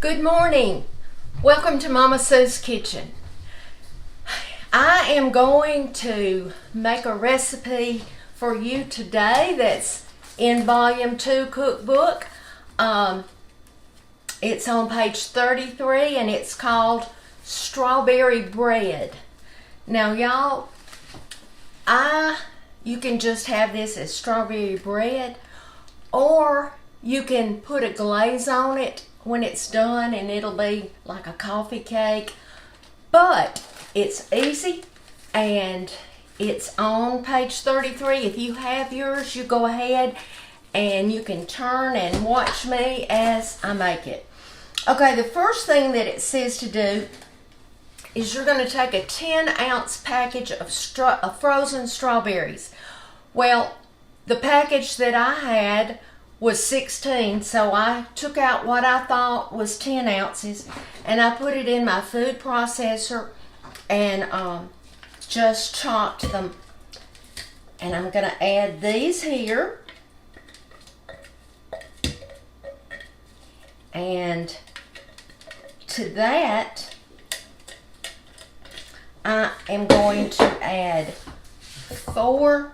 Good morning. Welcome to Mama Sue's Kitchen. I am going to make a recipe for you today that's in volume 2 cookbook. It's on page 33 and it's called strawberry bread. Now y'all, you can just have this as strawberry bread, or you can put a glaze on it when it's done and it'll be like a coffee cake. But it's easy and it's on page 33. If you have yours, you go ahead and you can turn and watch me as I make it. Okay, the first thing that it says to do is you're going to take a 10-ounce package of frozen strawberries. Well, the package that I had was 16, so I took out what I thought was 10 ounces and I put it in my food processor and just chopped them. And I'm going to add these here. And to that, I am going to add 4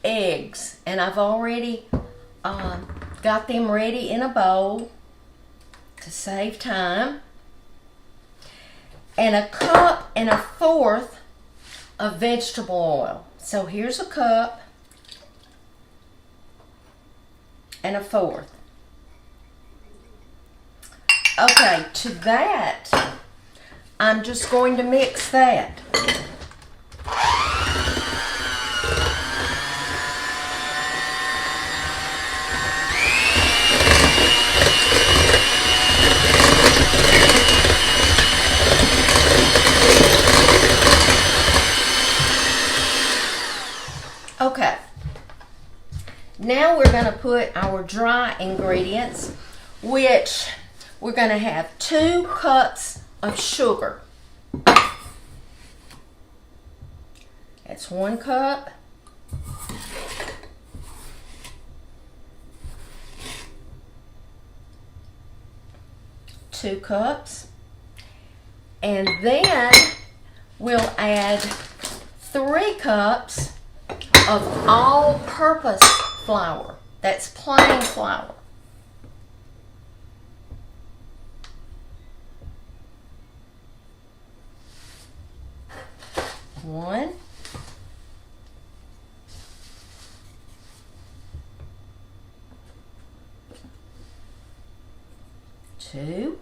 eggs, and I've already got them ready in a bowl to save time, and 1.25 cups of vegetable oil. So here's 1 cup and 1/4. Okay, to that, I'm just going to mix that. Okay, now we're going to put our dry ingredients, which we're going to have 2 cups of sugar. That's 1 cup. Two cups. And then we'll add 3 cups of all-purpose flour. That's plain flour. One, 2,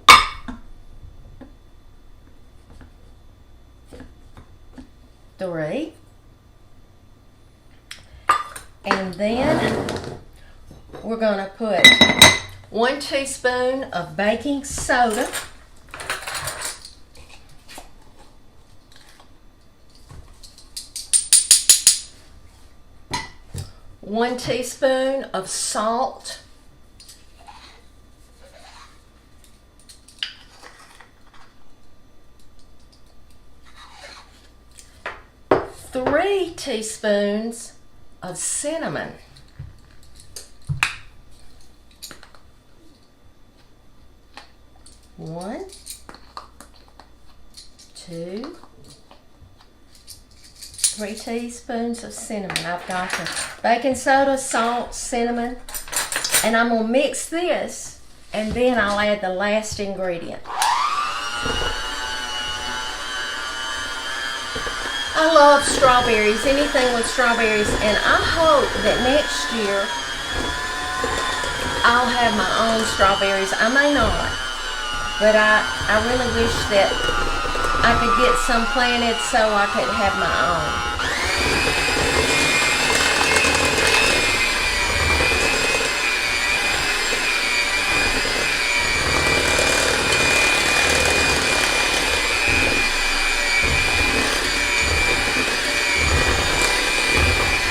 3, and then we're going to put 1 teaspoon of baking soda, 1 teaspoon of salt, 3 teaspoons of cinnamon, 1, 2, 3 teaspoons of cinnamon. I've got the baking soda, salt, cinnamon, and I'm going to mix this, and then I'll add the last ingredient. I love strawberries, anything with strawberries, and I hope that next year I'll have my own strawberries. I may not, but I really wish that I could get some planted so I could have my own.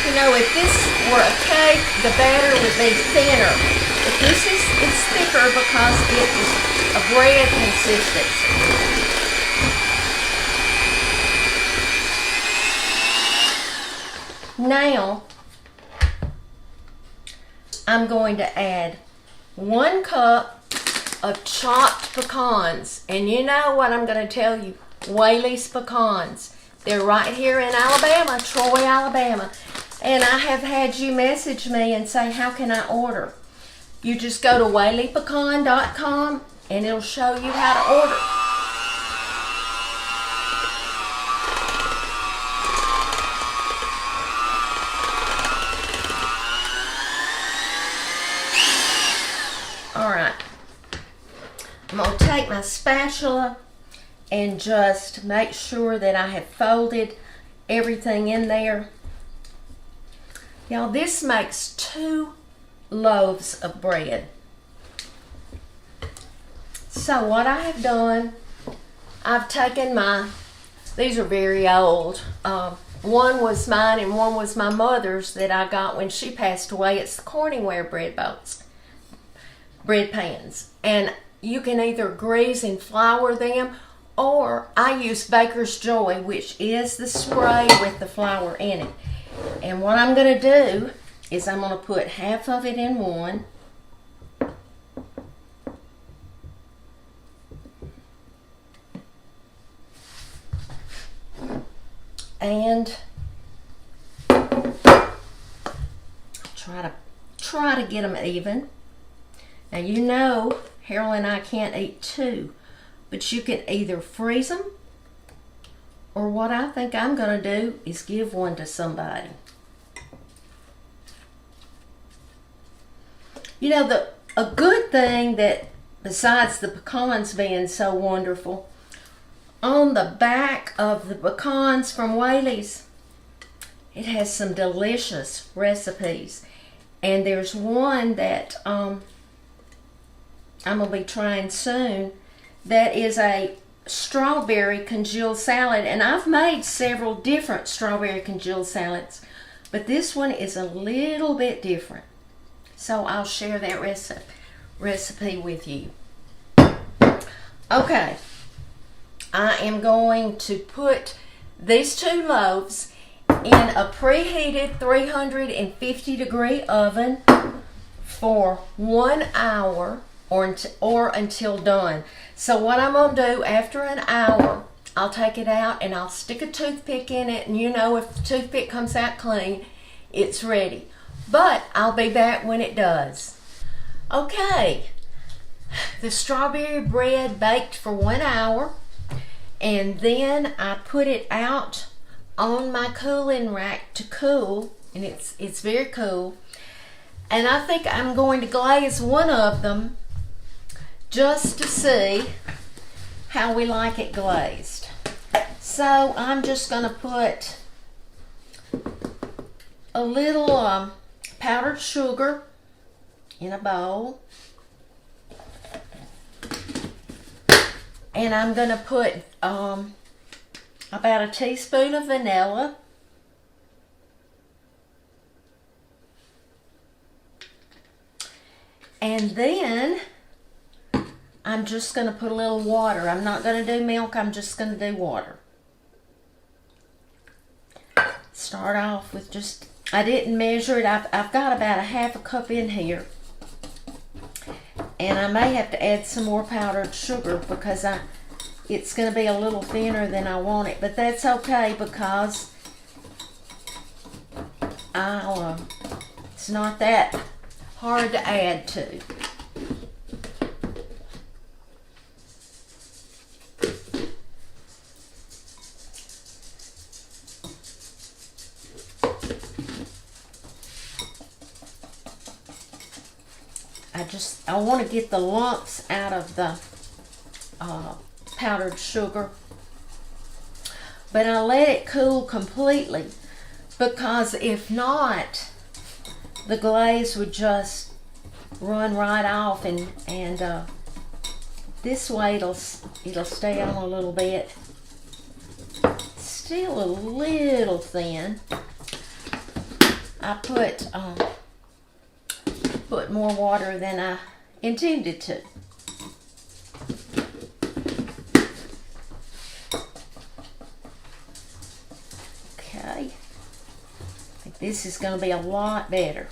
You know, if this were a cake, the batter would be thinner. But this is thicker because it is a bread consistency. Now, I'm going to add 1 cup of chopped pecans. And you know what I'm going to tell you, Whaley's pecans. They're right here in Alabama, Troy, Alabama. And I have had you message me and say, how can I order? You just go to whaleypecan.com and it'll show you how to order. Alright, I'm going to take my spatula and just make sure that I have folded everything in there. Y'all, this makes 2 loaves of bread. So what I have done, I've taken these are very old. One was mine and one was my mother's that I got when she passed away. It's the Corningware bread pans. And you can either grease and flour them, or I use Baker's Joy, which is the spray with the flour in it. And what I'm going to do is I'm going to put half of it in one. And try to get them even. Now you know Harold and I can't eat 2, but you can either freeze them, or what I think I'm going to do is give one to somebody. You know, a good thing that, besides the pecans being so wonderful, on the back of the pecans from Whaley's, it has some delicious recipes. And there's one that I'm going to be trying soon that is a strawberry congealed salad. And I've made several different strawberry congealed salads, but this one is a little bit different. So I'll share that recipe with you. Okay, I am going to put these 2 loaves in a preheated 350 degree oven for 1 hour or until done. So what I'm going to do after an hour, I'll take it out and I'll stick a toothpick in it, and you know, if the toothpick comes out clean, it's ready. But I'll be back when it does. Okay, the strawberry bread baked for 1 hour, and then I put it out on my cooling rack to cool, and it's very cool. And I think I'm going to glaze one of them just to see how we like it glazed. So I'm just going to put a little powdered sugar in a bowl, and I'm going to put about a teaspoon of vanilla, and then I'm just going to put a little water. I'm not going to do milk, I'm just going to do water. Start off with just, I didn't measure it. I've got about a half a cup in here. And I may have to add some more powdered sugar because it's going to be a little thinner than I want it. But that's okay because it's not that hard to add to. I want to get the lumps out of the powdered sugar, but I let it cool completely, because if not, the glaze would just run right off, and this way it'll stay on a little bit. Still a little thin. I put more water than I intended to. Okay, I think this is going to be a lot better.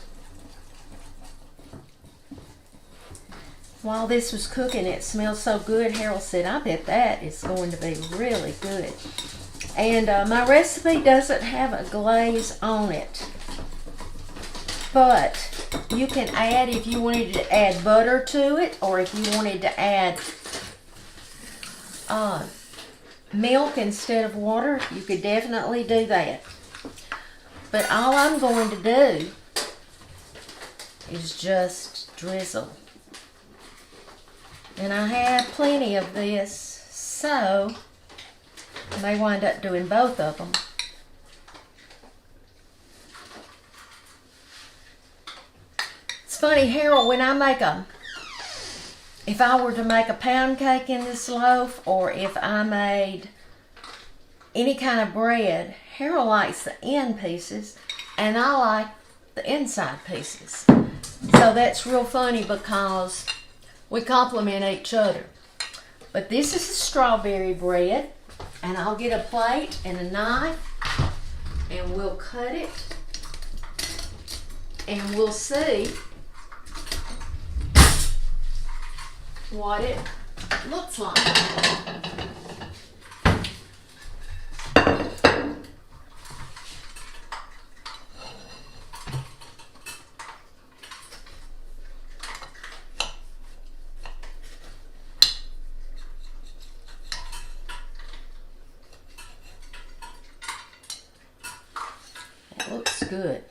while this was cooking, it smelled so good. Harold said, I bet that is going to be really good. And my recipe doesn't have a glaze on it. But you can add, if you wanted to add butter to it, or if you wanted to add milk instead of water, you could definitely do that. But all I'm going to do is just drizzle. And I have plenty of this, so I may wind up doing both of them. It's funny, Harold, when I make if I were to make a pound cake in this loaf, or if I made any kind of bread, Harold likes the end pieces, and I like the inside pieces. So that's real funny because we complement each other. But this is the strawberry bread, and I'll get a plate and a knife, and we'll cut it, and we'll see what it looks like. It looks good.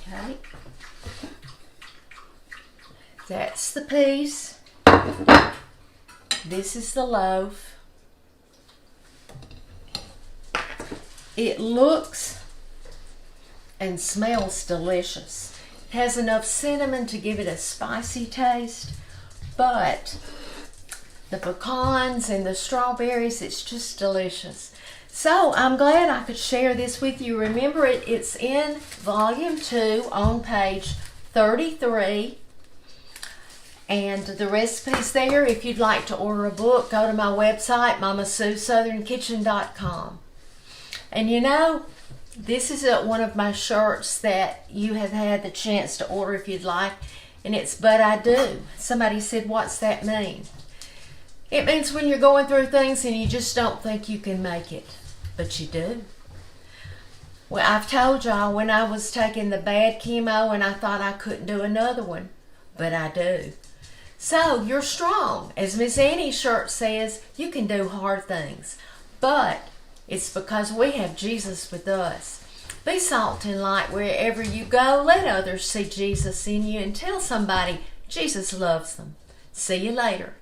Okay. That's the piece. This is the loaf. It looks and smells delicious. It has enough cinnamon to give it a spicy taste, but the pecans and the strawberries, it's just delicious. So I'm glad I could share this with you. Remember, it's in volume 2 on page 33. And the recipe's there. If you'd like to order a book, go to my website, MamaSueSouthernKitchen.com. And you know, this is one of my shirts that you have had the chance to order if you'd like. And it's But I Do. Somebody said, what's that mean? It means when you're going through things and you just don't think you can make it. But you do. Well, I've told y'all when I was taking the bad chemo and I thought I couldn't do another one. But I do. So, you're strong. As Miss Annie's shirt says, you can do hard things. But it's because we have Jesus with us. Be salt and light wherever you go. Let others see Jesus in you and tell somebody Jesus loves them. See you later.